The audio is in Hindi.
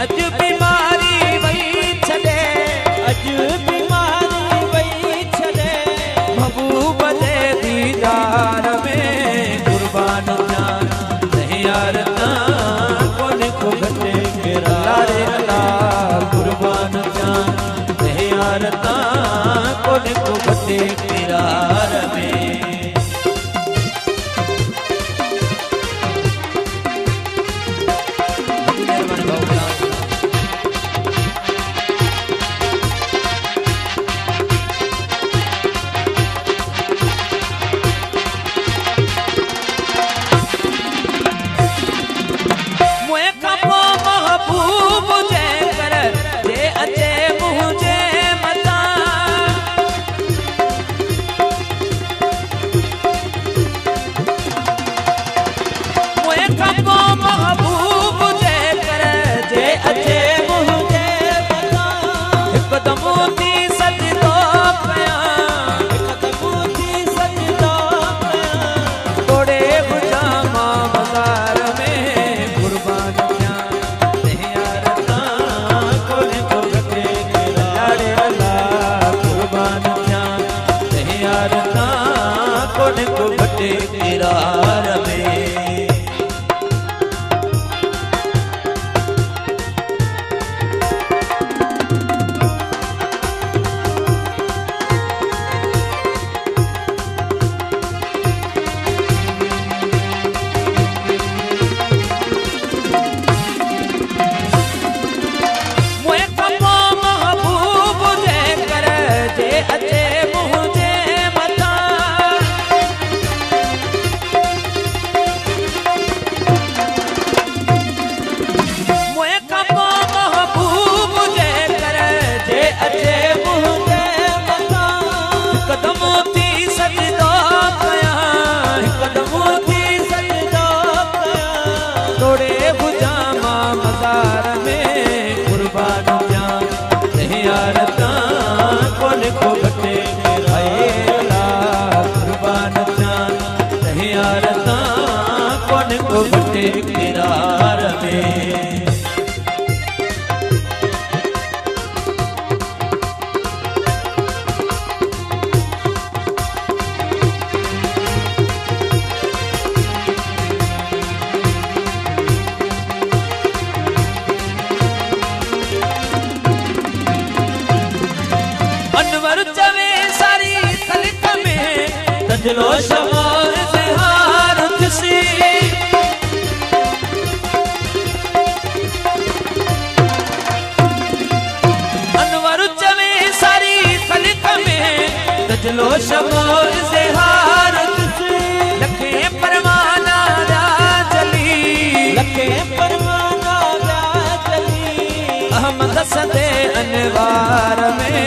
अज बीमारी वही छड़े, अज बीमारी वही छड़े, महबूब जे दीदार में कुर्बान जान नहीं यारता कोन को घटे मेरा रे अल्लाह कुर्बान जान नहीं यारता कोन को घटे मेरा रे सजलो शमार से हार खुशी अनवर चवे सारी खलिक में सजलो शमार से हार खुशी लखे परवाना राजली लखे परवाना राजली अहमद सदे अनवार में